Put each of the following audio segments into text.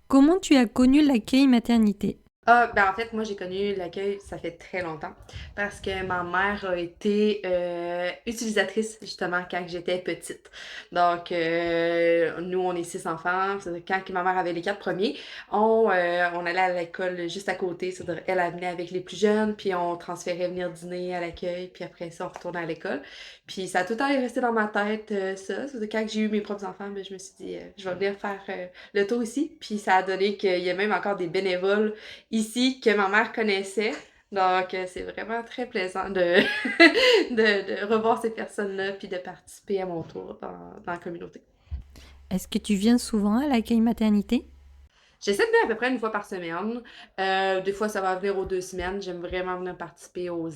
Comment tu as connu l'accueil maternité? Ah, ben en fait, moi j'ai connu l'accueil, ça fait très longtemps, parce que ma mère a été utilisatrice justement quand j'étais petite. Donc, nous on est 6 enfants, c'est-à-dire quand que ma mère avait les 4 premiers, on allait à l'école juste à côté, c'est-à-dire elle venait avec les plus jeunes, puis on transférait venir dîner à l'accueil, puis après ça on retournait à l'école. Puis ça a tout le temps resté dans ma tête, ça. C'est-à-dire quand j'ai eu mes propres enfants, ben, je me suis dit, je vais venir faire le tour ici. Puis ça a donné qu'il y a même encore des bénévoles ici que ma mère connaissait. Donc, c'est vraiment très plaisant de, de revoir ces personnes-là puis de participer à mon tour dans la communauté. Est-ce que tu viens souvent à l'accueil maternité? J'essaie de venir à peu près une fois par semaine. Des fois, ça va venir aux 2 semaines. J'aime vraiment venir participer aux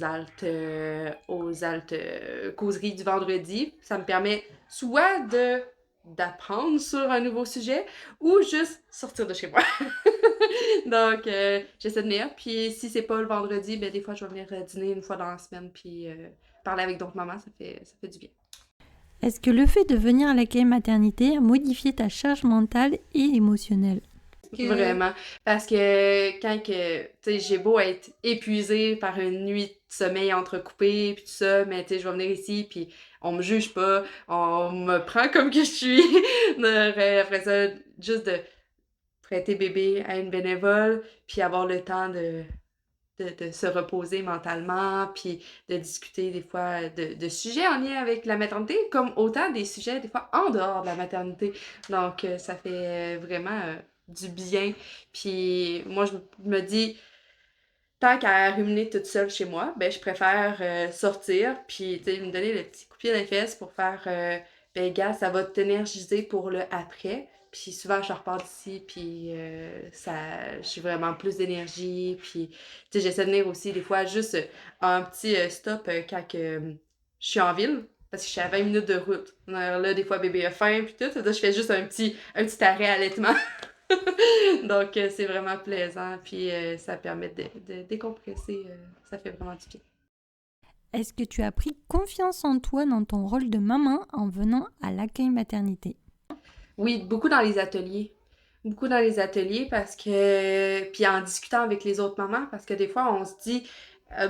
causeries du vendredi. Ça me permet soit d'apprendre sur un nouveau sujet ou juste sortir de chez moi. Donc, j'essaie de venir. Puis, si c'est pas le vendredi, ben, des fois, je vais venir dîner une fois dans la semaine. Puis, parler avec d'autres mamans, ça fait du bien. Est-ce que le fait de venir à l'accueil maternité a modifié ta charge mentale et émotionnelle? Vraiment. Parce que quand que, tu sais, j'ai beau être épuisée par une nuit de sommeil entrecoupée, puis tout ça, mais tu sais, je vais venir ici, puis on me juge pas, on me prend comme que je suis. Après ça, juste de prêter bébé à une bénévole, puis avoir le temps de se reposer mentalement, puis de discuter des fois de sujets en lien avec la maternité, comme autant des sujets des fois en dehors de la maternité. Donc, ça fait vraiment du bien. Puis moi, je me dis, tant qu'à ruminer toute seule chez moi, ben je préfère sortir, puis tu sais, me donner le petit coup de pied dans les fesses pour faire, ben gars, ça va t'énergiser pour le après. Puis souvent, je repars d'ici, puis j'ai vraiment plus d'énergie. Puis, tu sais, j'essaie de venir aussi des fois juste un petit stop quand que, je suis en ville, parce que je suis à 20 minutes de route. Alors là, des fois, bébé a faim, puis tout. Ça, je fais juste un petit arrêt allaitement. Donc, c'est vraiment plaisant, puis ça permet de décompresser, ça fait vraiment du bien. Est-ce que tu as pris confiance en toi dans ton rôle de maman en venant à l'accueil maternité? Oui, beaucoup dans les ateliers. Beaucoup dans les ateliers parce que, puis en discutant avec les autres mamans, parce que des fois, on se dit,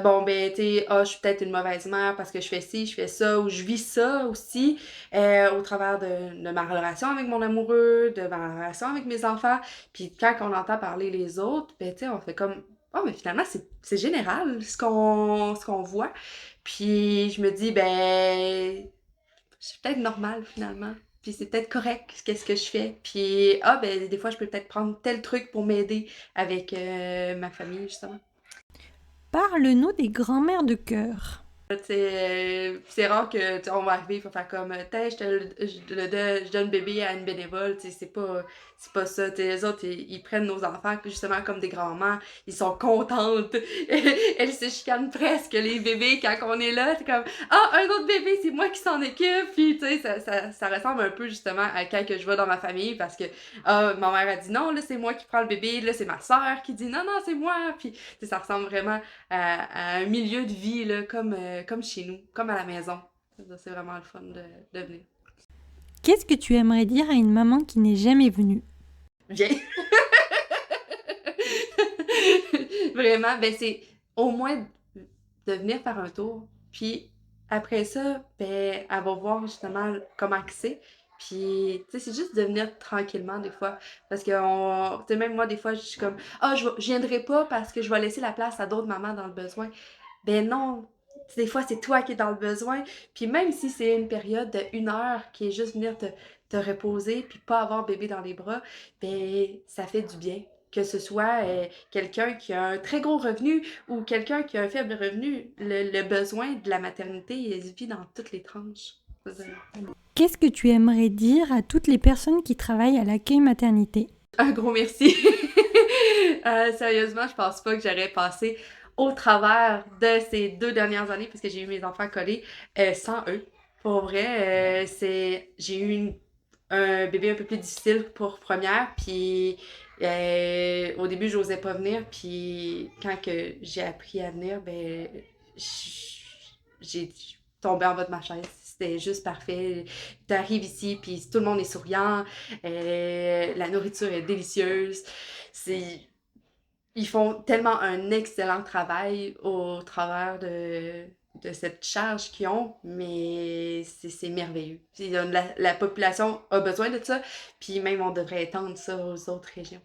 bon, ben, tu sais, ah, je suis peut-être une mauvaise mère parce que je fais ci, je fais ça, ou je vis ça aussi, au travers de ma relation avec mon amoureux, de ma relation avec mes enfants. Puis quand on entend parler les autres, ben, tu sais, on fait comme, oh, mais finalement, c'est général ce qu'on voit. Puis je me dis, ben, c'est peut-être normal finalement. Puis c'est peut-être correct qu'est-ce que je fais. Puis ah ben des fois je peux peut-être prendre tel truc pour m'aider avec ma famille justement. Parle-nous des grands-mères de cœur. C'est rare que on va arriver, il faut faire comme T'sais, je donne bébé à une bénévole, c'est pas ça. T'sais, les autres, ils prennent nos enfants justement comme des grands-mères, ils sont contentes. Elles se chicanent presque les bébés quand on est là. C'est comme Ah, un autre bébé, c'est moi qui s'en occupe. Puis tu sais, ça ressemble un peu justement à quand que je vais dans ma famille parce que ah, ma mère a dit non, là c'est moi qui prends le bébé, là c'est ma soeur qui dit non, non, c'est moi. Puis tu sais, ça ressemble vraiment à un milieu de vie, là, comme chez nous, comme à la maison. C'est vraiment le fun de venir. Qu'est-ce que tu aimerais dire à une maman qui n'est jamais venue? Viens! Vraiment, ben c'est au moins de venir faire un tour. Puis après ça, ben, elle va voir justement comment que c'est. Puis, tu sais, c'est juste de venir tranquillement des fois. Parce que, tu sais, même moi, des fois, je suis comme, ah, je viendrai pas parce que je vais laisser la place à d'autres mamans dans le besoin. Ben non, des fois, c'est toi qui es dans le besoin. Puis même si c'est une période de 1 heure qui est juste venir te reposer puis pas avoir bébé dans les bras, ben ça fait du bien. Que ce soit quelqu'un qui a un très gros revenu ou quelqu'un qui a un faible revenu, le besoin de la maternité, il vit dans toutes les tranches. Qu'est-ce que tu aimerais dire à toutes les personnes qui travaillent à l'accueil maternité? Un gros merci. Sérieusement, je pense pas que j'aurais passé au travers de ces 2 dernières années, parce que j'ai eu mes enfants collés, sans eux. Pour vrai, j'ai eu un bébé un peu plus difficile pour première, puis au début, j'osais pas venir, puis quand que j'ai appris à venir, ben, j'ai tombé en bas de ma chaise. c'était juste parfait. Tu arrives ici, puis tout le monde est souriant, la nourriture est délicieuse. C'est... Ils font tellement un excellent travail au travers de cette charge qu'ils ont, mais c'est merveilleux. Puis, la population a besoin de ça, puis même on devrait étendre ça aux autres régions.